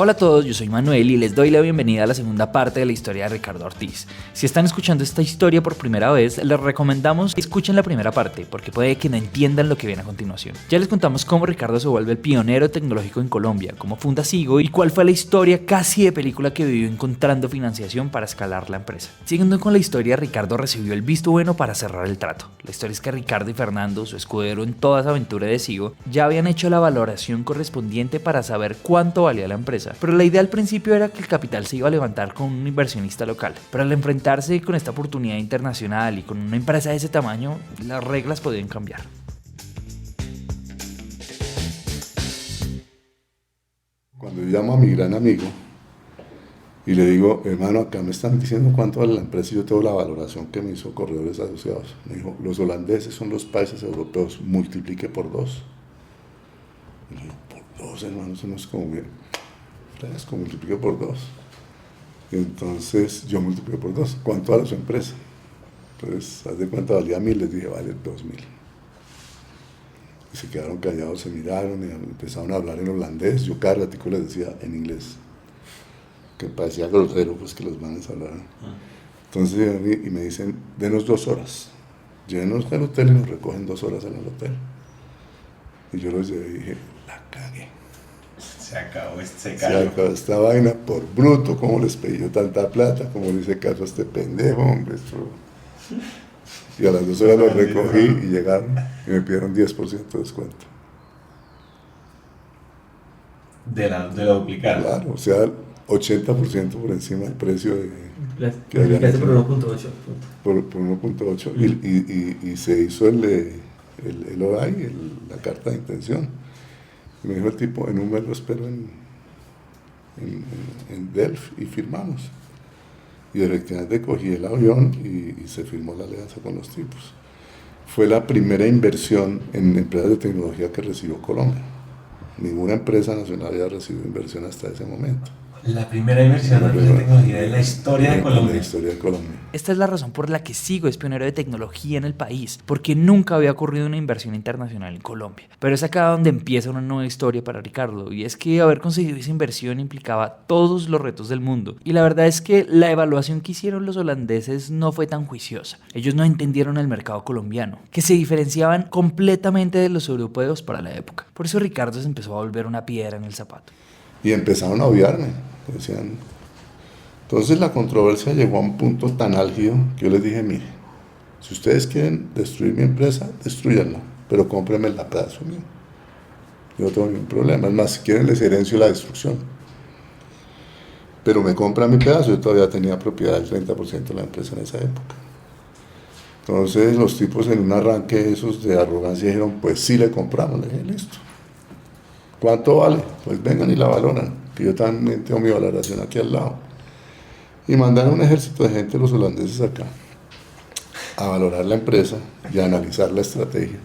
Hola a todos, yo soy Manuel y les doy la bienvenida a la segunda parte de la historia de Ricardo Ortiz. Si están escuchando esta historia por primera vez, les recomendamos que escuchen la primera parte, porque puede que no entiendan lo que viene a continuación. Ya les contamos cómo Ricardo se vuelve el pionero tecnológico en Colombia, cómo funda Sigo y cuál fue la historia casi de película que vivió encontrando financiación para escalar la empresa. Siguiendo con la historia, Ricardo recibió el visto bueno para cerrar el trato. La historia es que Ricardo y Fernando, su escudero en toda esa aventura de Sigo, ya habían hecho la valoración correspondiente para saber cuánto valía la empresa. Pero la idea al principio era que el capital se iba a levantar con un inversionista local. Pero al enfrentarse con esta oportunidad internacional y con una empresa de ese tamaño, las reglas podían cambiar. Cuando yo llamo a mi gran amigo y le digo, hermano, acá me están diciendo cuánto vale la empresa y yo tengo la valoración que me hizo Corredores Asociados. Me dijo, los holandeses son los países europeos, multiplique por 2. Y yo, por 2, hermano, eso no es como bien. Fresco, multiplique por 2. Y entonces yo multipliqué por 2. ¿Cuánto vale su empresa? Entonces, haz de cuenta, valía 1.000, les dije, vale 2.000. Y se quedaron callados, se miraron y empezaron a hablar en holandés. Yo cada ratico les decía en inglés, que parecía grosero pues que los manes hablaran. Entonces y me dicen, denos 2 horas, llévenos al hotel y nos recogen 2 horas en el hotel. Y yo los llevé y dije, la cagué. Se acabó esta vaina por bruto, como les pedí yo tanta plata, como le hice caso a este pendejo, hombre. Y a las 2 horas los recogí y llegaron y me pidieron 10% de descuento. De lo duplicado. Claro, o sea, 80% por encima del precio de... Que habían hecho por 1.8. Por 1.8 y se hizo el OI, la carta de intención. Y me dijo el tipo, en un mes lo espero en Delft y firmamos. Y efectivamente cogí el avión y se firmó la alianza con los tipos. Fue la primera inversión en empresas de tecnología que recibió Colombia. Ninguna empresa nacional había recibido inversión hasta ese momento. La primera inversión en empresas de tecnología en la historia de Colombia. En la historia de Colombia. Esta es la razón por la que Sigo es pionero de tecnología en el país, porque nunca había ocurrido una inversión internacional en Colombia. Pero es acá donde empieza una nueva historia para Ricardo, y es que haber conseguido esa inversión implicaba todos los retos del mundo. Y la verdad es que la evaluación que hicieron los holandeses no fue tan juiciosa. Ellos no entendieron el mercado colombiano, que se diferenciaban completamente de los europeos para la época. Por eso Ricardo se empezó a volver una piedra en el zapato. Y empezaron a odiarme, decían. Entonces la controversia llegó a un punto tan álgido que yo les dije, mire, si ustedes quieren destruir mi empresa, destruyanla, pero cómprenme la pedazo mío. Yo no tengo ningún problema, es más, si quieren les herencio la destrucción. Pero me compran mi pedazo, yo todavía tenía propiedad del 30% de la empresa en esa época. Entonces los tipos en un arranque esos de arrogancia dijeron, pues sí le compramos, le dije, listo. ¿Cuánto vale? Pues vengan y la valoran, que yo también tengo mi valoración aquí al lado. Y mandaron un ejército de gente, los holandeses acá, a valorar la empresa y a analizar la estrategia.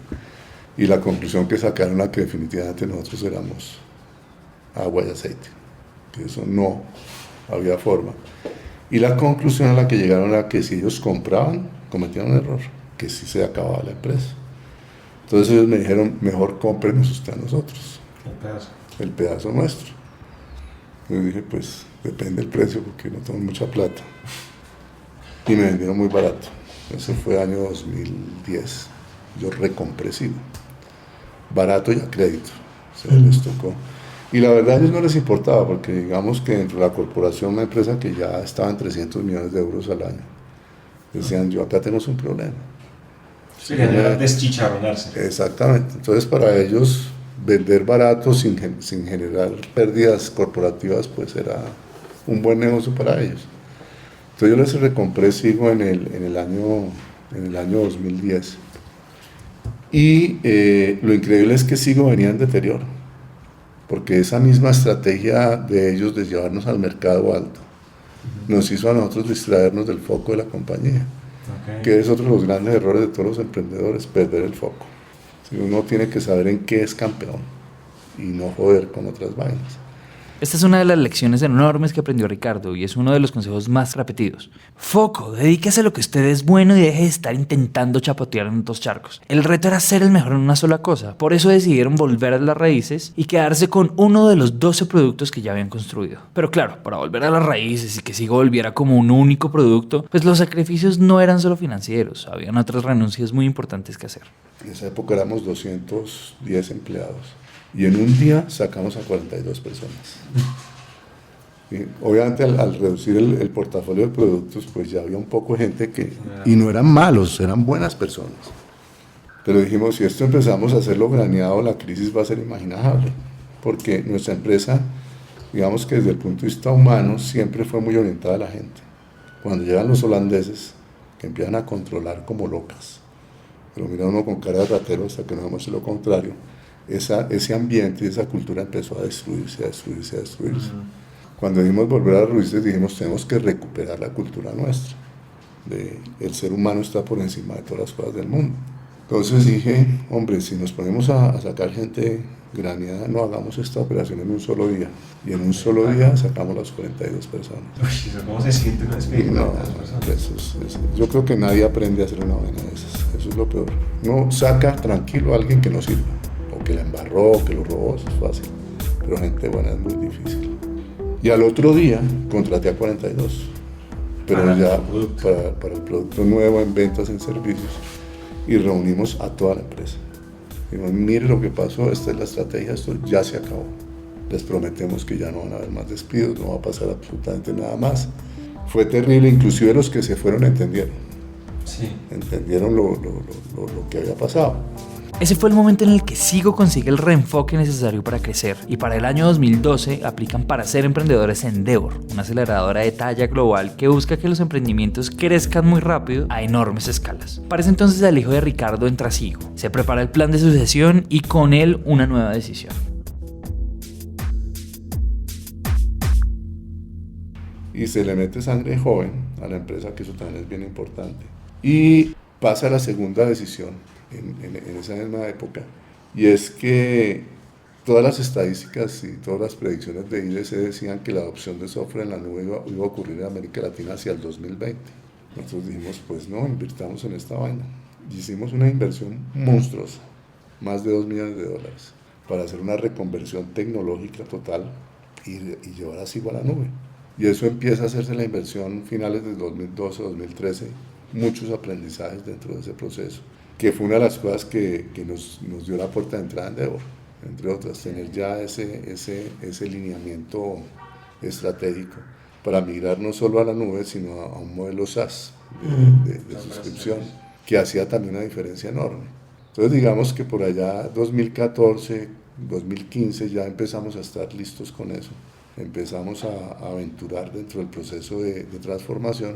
Y la conclusión que sacaron era que definitivamente nosotros éramos agua y aceite, que eso no había forma. Y la conclusión a la que llegaron era que si ellos compraban, cometían un error, que sí se acababa la empresa. Entonces ellos me dijeron, mejor cómprenos usted a nosotros. El pedazo nuestro. Yo dije, pues depende del precio porque no tengo mucha plata. Y me vendieron muy barato. Ese fue año 2010. Yo recompré Sigo. Barato y a crédito. O sea, les tocó. Y la verdad a ellos no les importaba porque digamos que dentro de la corporación, una empresa que ya estaba en 300 millones de euros al año, decían, yo acá tenemos un problema. Sí, era deschicharronarse. Exactamente. Entonces para ellos vender barato sin generar pérdidas corporativas pues era un buen negocio para ellos. Entonces yo les recompré Sigo en el año 2010 y lo increíble es que Sigo venía en deterioro porque esa misma estrategia de ellos de llevarnos al mercado alto nos hizo a nosotros distraernos del foco de la compañía, que es otro de los grandes errores de todos los emprendedores, perder el foco. Uno tiene que saber en qué es campeón y no joder con otras vainas. Esta es una de las lecciones enormes que aprendió Ricardo y es uno de los consejos más repetidos. Foco, dedíquese a lo que usted es bueno y deje de estar intentando chapotear en otros charcos. El reto era ser el mejor en una sola cosa, por eso decidieron volver a las raíces y quedarse con uno de los 12 productos que ya habían construido. Pero claro, para volver a las raíces y que Sigo volviera como un único producto, pues los sacrificios no eran solo financieros, habían otras renuncias muy importantes que hacer. En esa época éramos 210 empleados. Y en un día sacamos a 42 personas. Y obviamente al reducir el portafolio de productos, pues ya había un poco de gente que... Y no eran malos, eran buenas personas. Pero dijimos, si esto empezamos a hacerlo graneado, la crisis va a ser inimaginable. Porque nuestra empresa, digamos que desde el punto de vista humano, siempre fue muy orientada a la gente. Cuando llegan los holandeses, que empiezan a controlar como locas, pero mira uno con cara de ratero hasta que no vemos lo contrario, ese ambiente y esa cultura empezó a destruirse. Cuando dijimos volver a las raíces, dijimos tenemos que recuperar la cultura nuestra. El ser humano está por encima de todas las cosas del mundo. Entonces dije, hombre, si nos ponemos a sacar gente graneada, no hagamos esta operación en un solo día. Y en un solo día sacamos las 42 personas. Uy, ¿cómo se siente una despedida? No, yo creo que nadie aprende a hacer una vaina de esas. Eso es lo peor. No saca tranquilo a alguien que no sirva. Que la embarró, que lo robó, eso es fácil, pero gente buena es muy difícil. Y al otro día contraté a 42, pero ya para el producto nuevo, en ventas, en servicios, y reunimos a toda la empresa. Dijimos, mire lo que pasó, esta es la estrategia, esto ya se acabó. Les prometemos que ya no van a haber más despidos, no va a pasar absolutamente nada más. Fue terrible, inclusive los que se fueron entendieron. Sí. Entendieron lo que había pasado. Ese fue el momento en el que Sigo consigue el reenfoque necesario para crecer y para el año 2012 aplican para ser emprendedores en Endeavor, una aceleradora de talla global que busca que los emprendimientos crezcan muy rápido a enormes escalas. Para ese entonces el hijo de Ricardo entra a Sigo, se prepara el plan de sucesión y con él una nueva decisión. Y se le mete sangre joven a la empresa, que eso también es bien importante. Y pasa la segunda decisión en esa misma época, y es que todas las estadísticas y todas las predicciones de IDC decían que la adopción de software en la nube iba a ocurrir en América Latina hacia el 2020. Nosotros dijimos, pues no, invirtamos en esta vaina. Y hicimos una inversión monstruosa, más de $2 millones, para hacer una reconversión tecnológica total y llevar a Sigo a la nube. Y eso empieza a hacerse la inversión finales del 2012, 2013, muchos aprendizajes dentro de ese proceso, que fue una de las cosas que nos dio la puerta de entrada en Endeavor, entre otras, tener ya ese lineamiento estratégico para migrar no solo a la nube, sino a un modelo SaaS de suscripción, que hacía también una diferencia enorme. Entonces digamos que por allá 2014, 2015 ya empezamos a estar listos con eso, empezamos a aventurar dentro del proceso de transformación,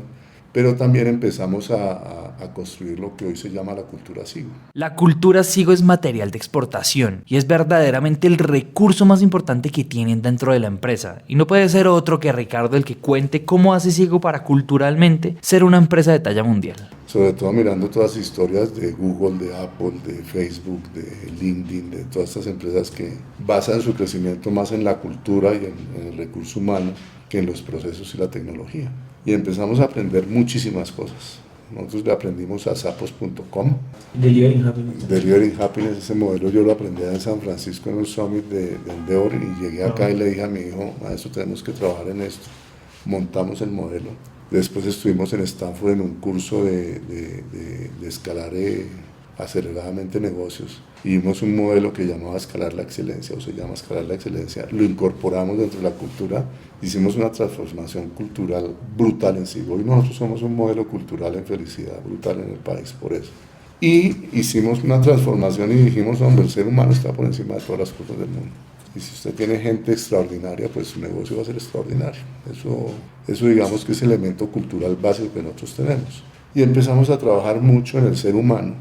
pero también empezamos a construir lo que hoy se llama la cultura Sigo. La cultura Sigo es material de exportación y es verdaderamente el recurso más importante que tienen dentro de la empresa. Y no puede ser otro que Ricardo el que cuente cómo hace Sigo para culturalmente ser una empresa de talla mundial. Sobre todo mirando todas las historias de Google, de Apple, de Facebook, de LinkedIn, de todas estas empresas que basan su crecimiento más en la cultura y en el recurso humano que en los procesos y la tecnología. Y empezamos a aprender muchísimas cosas. Nosotros le aprendimos a Zappos.com. Delivering Happiness. Delivering Happiness, ese modelo yo lo aprendí en San Francisco en un summit de Endeavor, y llegué acá y le dije a mi hijo, maestro, tenemos que trabajar en esto. Montamos el modelo. Después estuvimos en Stanford en un curso de escalar aceleradamente negocios, y vimos un modelo que llamaba Escalar la Excelencia, o se llama Escalar la Excelencia. Lo incorporamos dentro de la cultura, hicimos una transformación cultural brutal en Sigo. Hoy nosotros somos un modelo cultural en felicidad brutal en el país por eso. Y hicimos una transformación y dijimos, hombre, el ser humano está por encima de todas las cosas del mundo. Y si usted tiene gente extraordinaria, pues su negocio va a ser extraordinario. Eso digamos que es el elemento cultural básico que nosotros tenemos. Y empezamos a trabajar mucho en el ser humano,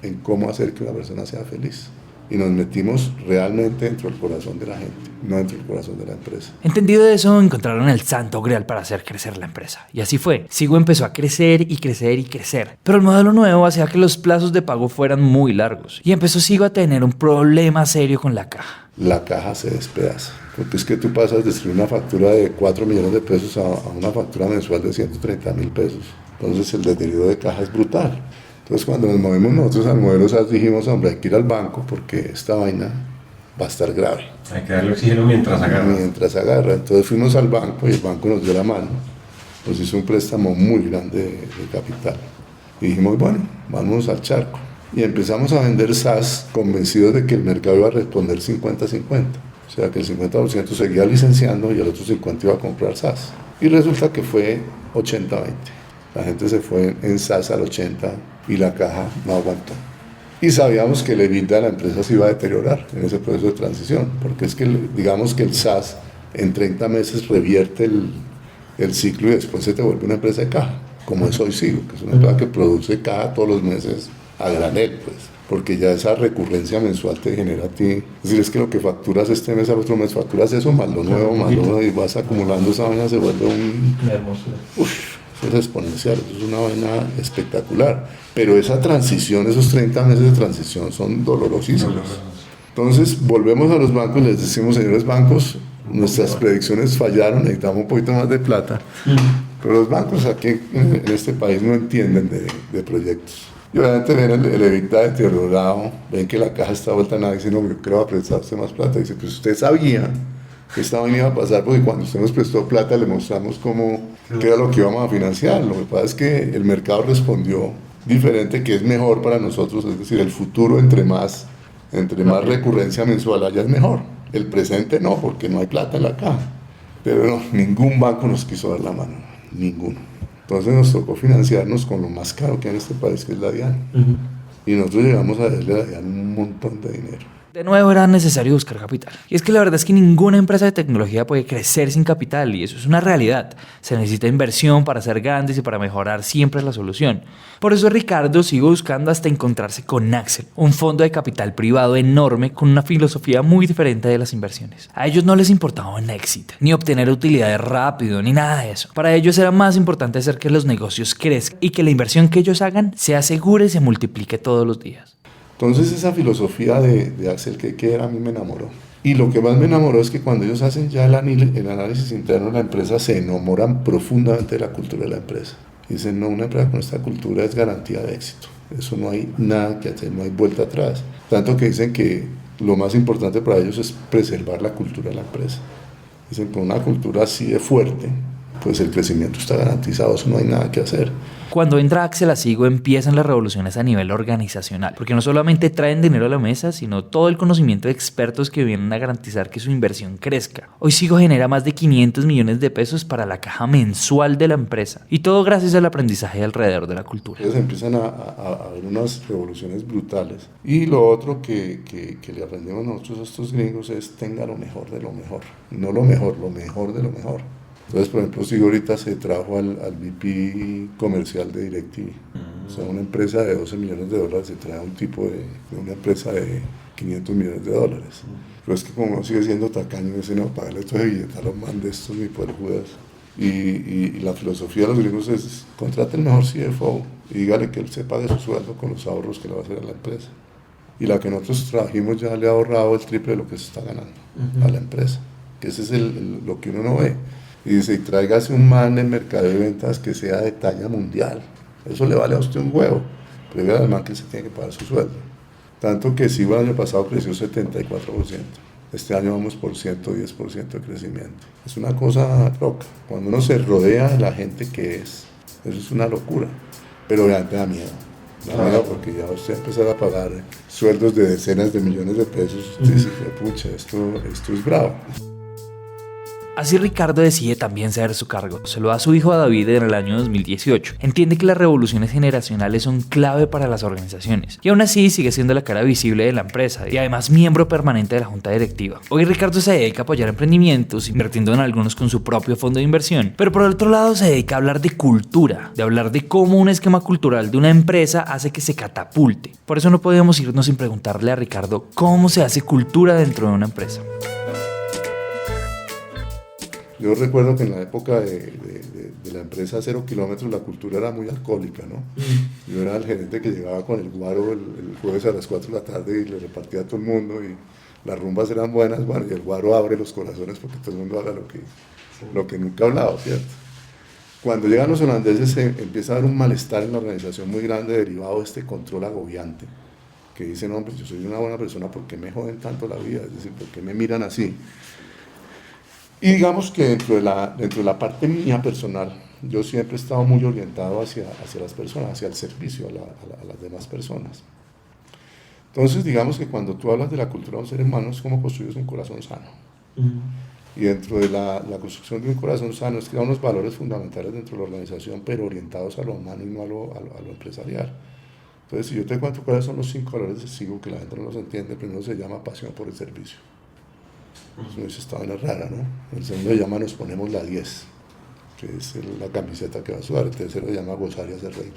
en cómo hacer que una persona sea feliz. y nos metimos realmente dentro del corazón de la gente, no dentro del corazón de la empresa. Entendido eso, encontraron el santo grial para hacer crecer la empresa. Y así fue. Sigo empezó a crecer y crecer y crecer. Pero el modelo nuevo hacía que los plazos de pago fueran muy largos. Y empezó Sigo a tener un problema serio con la caja. La caja se despedaza. Porque es que tú pasas de escribir una factura de 4 millones de pesos a una factura mensual de 130.000 pesos. Entonces el deterioro de caja es brutal. Entonces cuando nos movimos nosotros al modelo SAS dijimos, hombre, hay que ir al banco porque esta vaina va a estar grave. Hay que darle oxígeno mientras agarra. Entonces fuimos al banco y el banco nos dio la mano. Nos hizo un préstamo muy grande de capital. Y dijimos, bueno, vamos al charco. Y empezamos a vender SAS convencidos de que el mercado iba a responder 50-50. O sea que el 50% seguía licenciando y el otro 50% iba a comprar SAS. Y resulta que fue 80-20. La gente se fue en SAS al 80% y la caja no aguantó. Y sabíamos que el EBITDA de la empresa se iba a deteriorar en ese proceso de transición, porque es que digamos que el SAS en 30 meses revierte el ciclo y después se te vuelve una empresa de caja, como es hoy Sigo, que es una empresa que produce caja todos los meses a granel, pues, porque ya esa recurrencia mensual te genera a ti. Es decir, es que lo que facturas este mes al otro mes facturas eso, más lo nuevo, y vas acumulando esa vaina, se vuelve un... es exponencial, eso es una vaina espectacular, pero esa transición, esos 30 meses de transición son dolorosísimos. Entonces volvemos a los bancos y les decimos, señores bancos, nuestras predicciones fallaron, necesitamos un poquito más de plata, pero los bancos aquí en este país no entienden de proyectos. Y obviamente ven el EBITDA deteriorado, ven que la caja está vuelta a nada y dicen, no, yo creo que prestar usted más plata. Y dice, pues usted sabía que esta vaina iba a pasar porque cuando usted nos prestó plata le mostramos qué era lo que íbamos a financiar. Lo que pasa es que el mercado respondió diferente, que es mejor para nosotros, es decir, el futuro entre más recurrencia mensual haya es mejor. El presente no, porque no hay plata en la caja. Pero no, ningún banco nos quiso dar la mano, ninguno. Entonces nos tocó financiarnos con lo más caro que hay en este país, que es la DIAN. Y nosotros llegamos a darle a la DIAN un montón de dinero. De nuevo era necesario buscar capital. Y es que la verdad es que ninguna empresa de tecnología puede crecer sin capital y eso es una realidad. Se necesita inversión para ser grandes y para mejorar siempre es la solución. Por eso Ricardo sigue buscando hasta encontrarse con Accel, un fondo de capital privado enorme con una filosofía muy diferente de las inversiones. A ellos no les importaba un éxito, ni obtener utilidades rápido, ni nada de eso. Para ellos era más importante hacer que los negocios crezcan y que la inversión que ellos hagan sea segura y se multiplique todos los días. Entonces esa filosofía de Accel que era, a mí me enamoró. Y lo que más me enamoró es que cuando ellos hacen ya el análisis interno de la empresa, se enamoran profundamente de la cultura de la empresa. Dicen, no, una empresa con esta cultura es garantía de éxito. Eso no hay nada que hacer, no hay vuelta atrás. Tanto que dicen que lo más importante para ellos es preservar la cultura de la empresa. Dicen, con una cultura así de fuerte, pues el crecimiento está garantizado, eso no hay nada que hacer. Cuando entra Accel a Sigo empiezan las revoluciones a nivel organizacional, porque no solamente traen dinero a la mesa, sino todo el conocimiento de expertos que vienen a garantizar que su inversión crezca. Hoy Sigo genera más de 500 millones de pesos para la caja mensual de la empresa, y todo gracias al aprendizaje alrededor de la cultura. Entonces empiezan a haber unas revoluciones brutales. Y lo otro que le aprendemos nosotros a estos gringos es tenga lo mejor de lo mejor, no lo mejor de lo mejor. Entonces, por ejemplo, Sigo ahorita se trajo al VP comercial de DirecTV. O sea, una empresa de $12 millones se trae a un tipo de una empresa de $500 millones. Pero es que como uno sigue siendo tacaño, dice, no, págale estos billetes a los man de estos ni por Judas. Y la filosofía de los gringos es, contrate el mejor CFO y dígale que él se pague su sueldo con los ahorros que le va a hacer a la empresa. Y la que nosotros trajimos ya le ha ahorrado el triple de lo que se está ganando a la empresa. Que ese es lo que uno no ve. Y dice, tráigase un man en mercado de ventas que sea de talla mundial. Eso le vale a usted un huevo. Pero dígale al man que se tiene que pagar su sueldo. Tanto que Sigo el año pasado creció 74%. Este año vamos por 110% de crecimiento. Es una cosa loca. Cuando uno se rodea de la gente que es, eso es una locura. Pero obviamente da miedo. Da miedo porque ya usted empezar a pagar sueldos de decenas de millones de pesos. Usted dice, pucha, esto es bravo. Así Ricardo decide también ceder su cargo. Se lo da a su hijo David en el año 2018. Entiende que las revoluciones generacionales son clave para las organizaciones y aún así sigue siendo la cara visible de la empresa y además miembro permanente de la junta directiva. Hoy Ricardo se dedica a apoyar emprendimientos, invirtiendo en algunos con su propio fondo de inversión, pero por otro lado se dedica a hablar de cultura, de hablar de cómo un esquema cultural de una empresa hace que se catapulte. Por eso no podíamos irnos sin preguntarle a Ricardo cómo se hace cultura dentro de una empresa. Yo recuerdo que en la época de la empresa 0 kilómetros la cultura era muy alcohólica, ¿no? Yo era el gerente que llegaba con el guaro el jueves a las 4 de la tarde y le repartía a todo el mundo y las rumbas eran buenas, bueno, y el guaro abre los corazones porque todo el mundo habla lo que nunca ha hablado, ¿cierto? Cuando llegan los holandeses empieza a haber un malestar en la organización muy grande derivado de este control agobiante, que dicen, hombre, yo soy una buena persona, ¿por qué me joden tanto la vida? Es decir, ¿por qué me miran así? Y digamos que dentro de la parte mía personal, yo siempre he estado muy orientado hacia las personas, hacia el servicio a las demás personas. Entonces, digamos que cuando tú hablas de la cultura de un ser humano, es como construyes un corazón sano. Y dentro de la construcción de un corazón sano es crear unos valores fundamentales dentro de la organización, pero orientados a lo humano y no a lo empresarial. Entonces, si yo te cuento cuáles son los 5 valores de SIGO, que la gente no los entiende, primero se llama pasión por el servicio. Eso esta vaina rara, ¿no? El segundo se llama nos ponemos la 10, que es la camiseta que va a sudar. El tercero se llama gozar y hacer reír.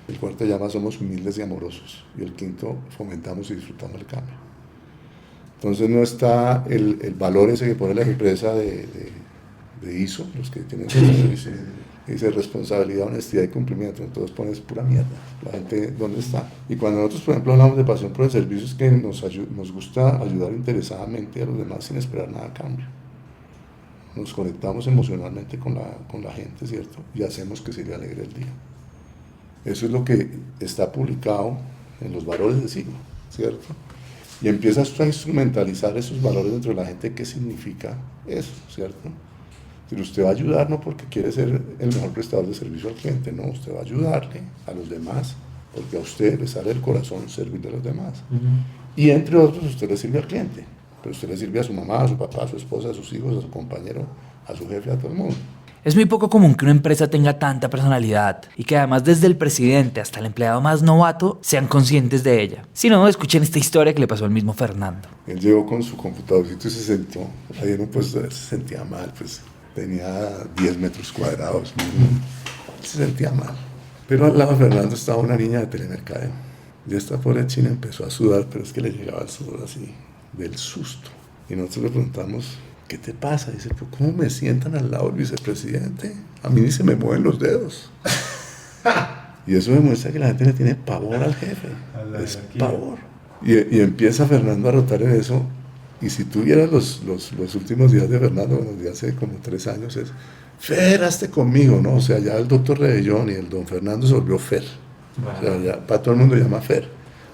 El cuarto se llama somos humildes y amorosos. Y el quinto, fomentamos y disfrutamos el cambio. Entonces no está el valor ese que pone la empresa de ISO, los que tienen dice responsabilidad, honestidad y cumplimiento. Entonces pones pura mierda. La gente, ¿dónde está? Y cuando nosotros, por ejemplo, hablamos de pasión por el servicio, es que nos gusta ayudar interesadamente a los demás sin esperar nada a cambio. Nos conectamos emocionalmente con la gente, ¿cierto? Y hacemos que se le alegre el día. Eso es lo que está publicado en los valores de SIGO, ¿cierto? Y empiezas a instrumentalizar esos valores dentro de la gente. ¿Qué significa eso, cierto? Si usted va a ayudar no porque quiere ser el mejor prestador de servicio al cliente, no, usted va a ayudarle a los demás, porque a usted le sale del corazón servirle a los demás. Y entre otros, usted le sirve al cliente, pero usted le sirve a su mamá, a su papá, a su esposa, a sus hijos, a su compañero, a su jefe, a todo el mundo. Es muy poco común que una empresa tenga tanta personalidad y que además desde el presidente hasta el empleado más novato sean conscientes de ella. Si no, escuchen esta historia que le pasó al mismo Fernando. Él llegó con su computadorcito y se sentó, ahí no pues se sentía mal, pues tenía 10 metros cuadrados, se sentía mal. Pero al lado de Fernando estaba una niña de Telemercadeo. Y esta pobre china empezó a sudar, pero es que le llegaba el sudor así, del susto. Y nosotros le preguntamos, ¿qué te pasa? Dice, ¿cómo me sientan al lado del vicepresidente? A mí ni se me mueven los dedos. Y eso demuestra que la gente le tiene pavor al jefe. Es pavor. Y empieza Fernando a rotar en eso. Y si tú vieras los últimos días de Fernando, bueno, de hace como 3 años, es Fer, hazte conmigo, ¿no? O sea, ya el doctor Rebellón y el don Fernando se volvió Fer. Wow. O sea, ya para todo el mundo llama Fer.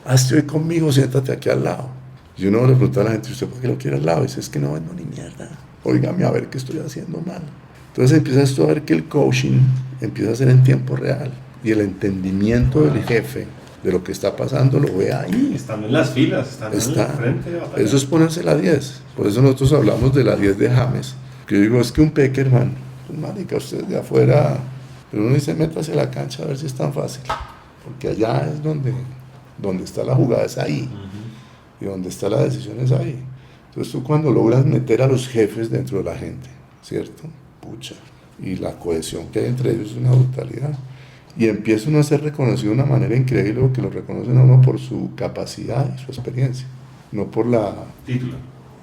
Hazte hoy conmigo, siéntate aquí al lado. Y uno le pregunta a la gente, ¿usted por qué lo quiere al lado? Y dice, es que no vendo ni mierda. Óigame a ver qué estoy haciendo mal. Entonces empiezas tú a ver que el coaching empieza a ser en tiempo real. Y el entendimiento del jefe de lo que está pasando lo ve ahí. Estando en las filas, estando en el frente de batalla. Eso es ponerse la 10. Por eso nosotros hablamos de la 10 de James. Que yo digo, es que un Peckerman, pues marica, usted de afuera, pero uno dice, métase a la cancha a ver si es tan fácil. Porque allá es donde está la jugada, es ahí. Y donde está la decisión es ahí. Entonces tú cuando logras meter a los jefes dentro de la gente, ¿cierto? Pucha. Y la cohesión que hay entre ellos es una brutalidad. Y empieza uno a ser reconocido de una manera increíble, porque lo reconocen a uno por su capacidad y su experiencia, no por la... título.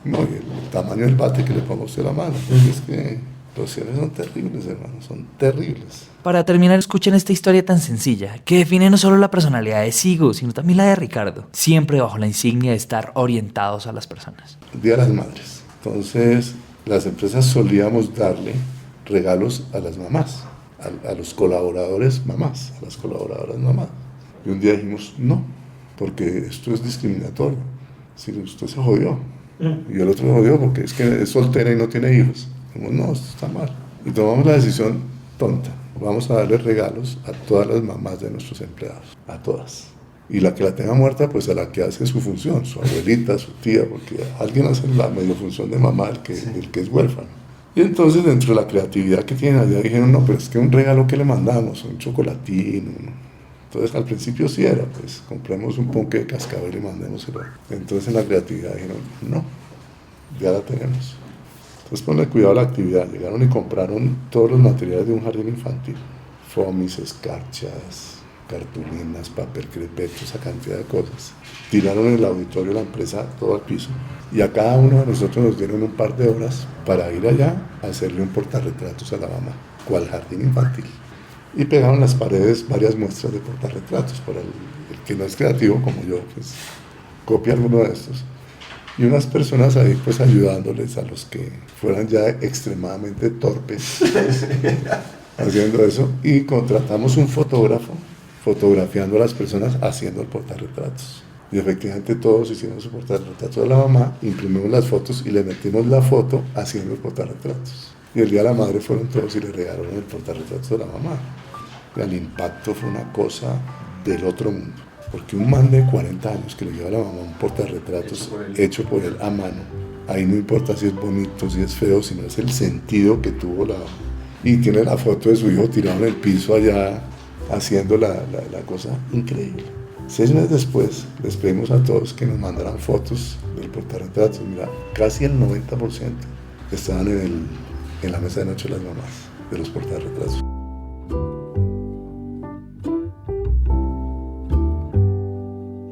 No, y el tamaño del bate que le ponga usted la mano, porque es que los cierres son terribles, hermano, son terribles. Para terminar, escuchen esta historia tan sencilla, que define no solo la personalidad de SIGO, sino también la de Ricardo, siempre bajo la insignia de estar orientados a las personas. El Día de las Madres. Entonces, las empresas solíamos darle regalos a las mamás, a los colaboradores mamás, a las colaboradoras mamás. Y un día dijimos, no, porque esto es discriminatorio. Si usted se jodió, y el otro se jodió porque es que es soltera y no tiene hijos. Dijimos, no, esto está mal. Y tomamos la decisión tonta. Vamos a darle regalos a todas las mamás de nuestros empleados, a todas. Y la que la tenga muerta, pues a la que hace su función, su abuelita, su tía, porque alguien hace la medio función de mamá, el que es huérfano. Y entonces dentro de la creatividad que tienen allá dijeron, no, pero es que un regalo que le mandamos, un chocolatín, entonces al principio sí era, pues compremos un ponque de cascabel y mandémoselo. Entonces en la creatividad dijeron, no, ya la tenemos. Entonces ponle cuidado a la actividad, llegaron y compraron todos los materiales de un jardín infantil, fomis, escarchas, cartulinas, papel crepeto, esa cantidad de cosas. Tiraron en el auditorio de la empresa todo al piso y a cada uno de nosotros nos dieron un par de horas para ir allá a hacerle un portarretratos a la mamá, cual jardín infantil. Y pegaron en las paredes varias muestras de portarretratos para el que no es creativo como yo, pues copia alguno de estos. Y unas personas ahí pues ayudándoles a los que fueran ya extremadamente torpes haciendo eso. Y contratamos un fotógrafo fotografiando a las personas haciendo el portarretratos. Y efectivamente todos hicimos su portarretrato de la mamá, imprimimos las fotos y le metimos la foto haciendo el portarretratos. Y el día de la madre fueron todos y le regalaron el portarretrato de la mamá. Y el impacto fue una cosa del otro mundo. Porque un man de 40 años que le lleva a la mamá un portarretratos hecho por él a mano, ahí no importa si es bonito, si es feo, sino es el sentido que tuvo la... Y tiene la foto de su hijo tirado en el piso allá, haciendo la cosa increíble. 6 meses después les pedimos a todos que nos mandaran fotos del portarretratos. Mira, casi el 90% estaban en la mesa de noche de las mamás, de los portarretratos.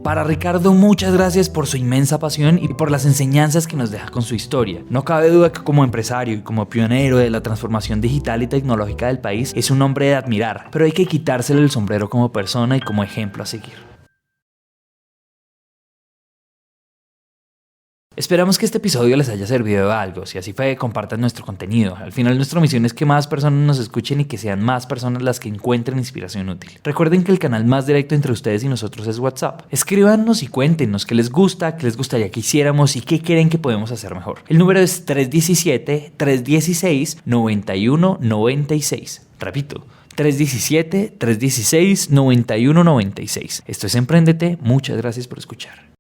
Para Ricardo, muchas gracias por su inmensa pasión y por las enseñanzas que nos deja con su historia. No cabe duda que como empresario y como pionero de la transformación digital y tecnológica del país, es un hombre de admirar, pero hay que quitársele el sombrero como persona y como ejemplo a seguir. Esperamos que este episodio les haya servido de algo. Si así fue, compartan nuestro contenido. Al final, nuestra misión es que más personas nos escuchen y que sean más personas las que encuentren inspiración útil. Recuerden que el canal más directo entre ustedes y nosotros es WhatsApp. Escríbanos y cuéntenos qué les gusta, qué les gustaría que hiciéramos y qué creen que podemos hacer mejor. El número es 317-316-9196. Repito, 317-316-9196. Esto es Emprendete. Muchas gracias por escuchar.